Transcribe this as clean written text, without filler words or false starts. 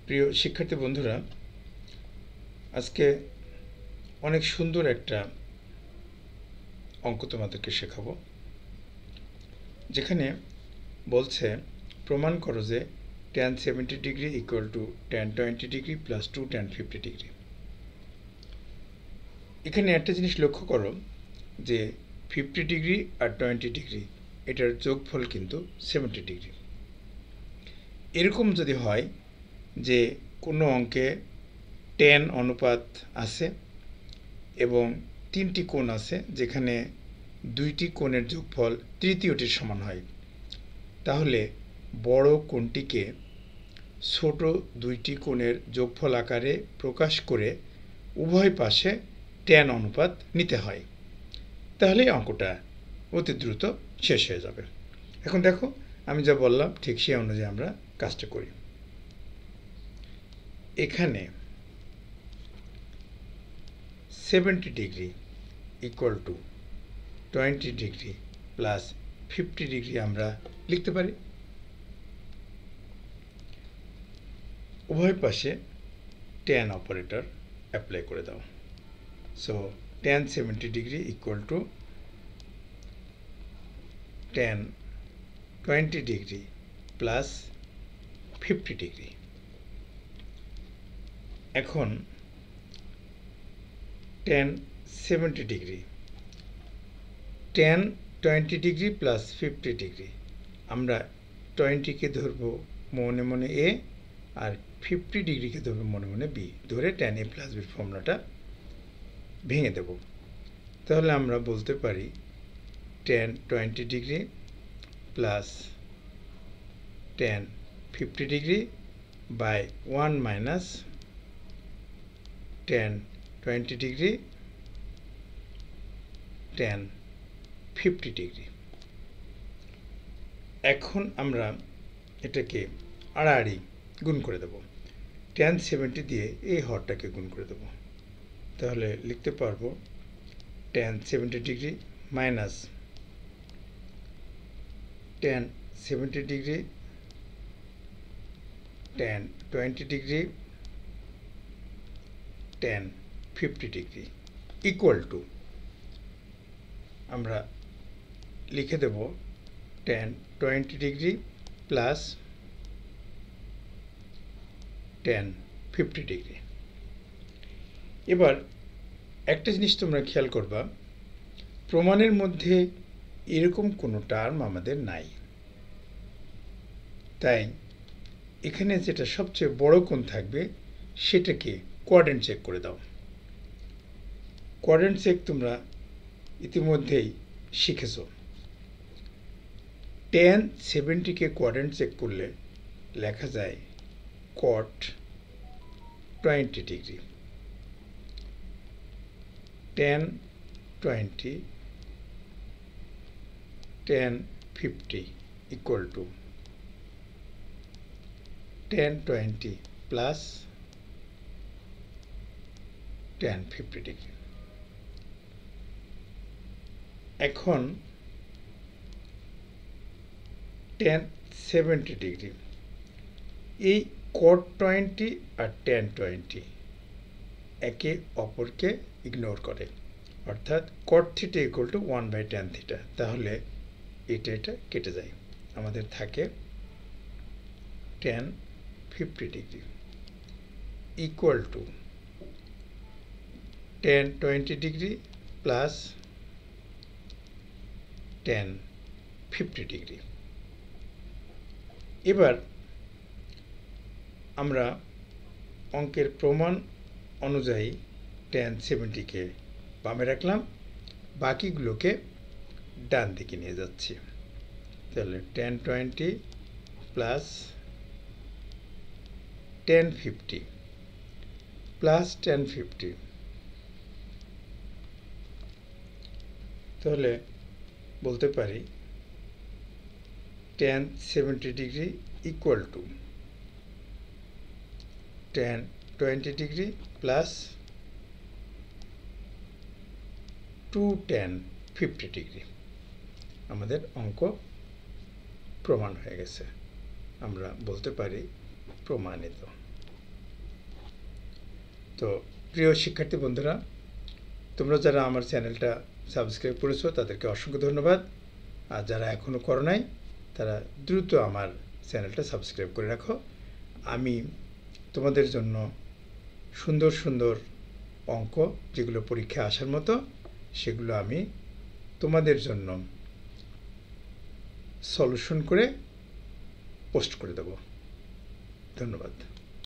প্রিয় শিক্ষার্থী বন্ধুরা, আজকে অনেক সুন্দর একটা অঙ্ক তোমাদেরকে শেখাবো, যেখানে বলছে প্রমাণ করো যে tan 70 degree equal to tan 20 degree plus 2 tan 50 degree. এখানে একটা জিনিস লক্ষ্য করো যে 50 ডিগ্রি আর 20 ডিগ্রি এটার যোগফল কিন্তু 70 ডিগ্রি। এরকম যদি হয় যে কোনো অঙ্কে tan অনুপাত আছে এবং তিনটি কোণ আছে যেখানে দুইটি কোণের যোগফল তৃতীয়টির সমান হয়, তাহলে বড় কোণটিকে ছোট দুইটি কোণের যোগফল আকারে প্রকাশ করে উভয় পাশে tan অনুপাত নিতে হয়। তাহলে অঙ্কটা অতি দ্রুত শেষ হয়ে যাবে। এখন দেখো, আমি যা বললাম ঠিক সেই অনুযায়ী আমরা কাজটা করি। এখানে 70 degree equal two 20 degree plus 50 degree আমরা লিখতে পারি। উভয় পাশে tan অপারেটর অ্যাপ্লাই করে দাও। So tan 70 degree equal to tan 20 degree plus 50 degree. এখন tan 70 degree, tan 20 degree plus 50 degree, আমরা 20কে ধরব মনে মনে এ আর 50 ডিগ্রিকে ধরব মনে মনে বি, ধরে tan a প্লাস বির ফর্মুলাটা ভেঙে দেব। তাহলে আমরা বলতে পারি tan 20 degree plus tan 50 degree by 1 minus tan 20 degree tan 50 degree. এখন আমরা এটাকে আড়াআড়ি গুণ করে দেব, tan 70 দিয়ে এই হরটাকে গুণ করে দেব। তাহলে লিখতে পারবো tan 70 degree minus tan 70 degree tan 20 degree tan 50 degree equal two, আমরা লিখে দেব tan 20 degree plus tan 50 degree. এবার একটা জিনিস তোমরা খেয়াল করবা, প্রমাণের মধ্যে এরকম কোনো টার্ম আমাদের নাই, তাই এখানে যেটা সবচেয়ে বড় কোণ থাকবে সেটাকে কোয়াড্রেন্ট চেক করে দাও। কোয়াড্রেন্ট চেক তোমরা ইতিমধ্যেই শিখেছ। tan 70কে কোয়াড্রেন্ট চেক করলে লেখা যায় cot 20 degree, tan 20 tan 50 equal to tan 20 plus tan 50 degree. এখন tan 70 ডিগ্রি, এই cot 20 আর tan 20 একে অপরকে ইগনোর করে, অর্থাৎ cot theta equal to 1 by tan theta. তাহলে এটা কেটে যায়, আমাদের থাকে tan 50 degree equal to tan 20 degree plus tan 50 degree. এবার আমরা অঙ্কের প্রমাণ অনুযায়ী tan 70কে বামে রাখলাম, বাকিগুলোকে ডান দিকে নিয়ে যাচ্ছি। তাহলে tan 20 plus tan 50 plus tan 50, তাহলে বলতে পারি tan 70 degree equal to tan 20 degree plus 2 tan 50 degree. আমাদের অঙ্ক প্রমাণ হয়ে গেছে, আমরা বলতে পারি প্রমাণিত। তো প্রিয় শিক্ষার্থী বন্ধুরা, তোমরা যারা আমার চ্যানেলটা সাবস্ক্রাইব করেছো তাদেরকে অসংখ্য ধন্যবাদ। আর যারা এখনও করো নাই তারা দ্রুত আমার চ্যানেলটা সাবস্ক্রাইব করে রাখো। আমি তোমাদের জন্য সুন্দর সুন্দর অঙ্ক যেগুলো পরীক্ষায় আসার মতো সেগুলো আমি তোমাদের জন্য সলিউশন করে পোস্ট করে দেব। ধন্যবাদ।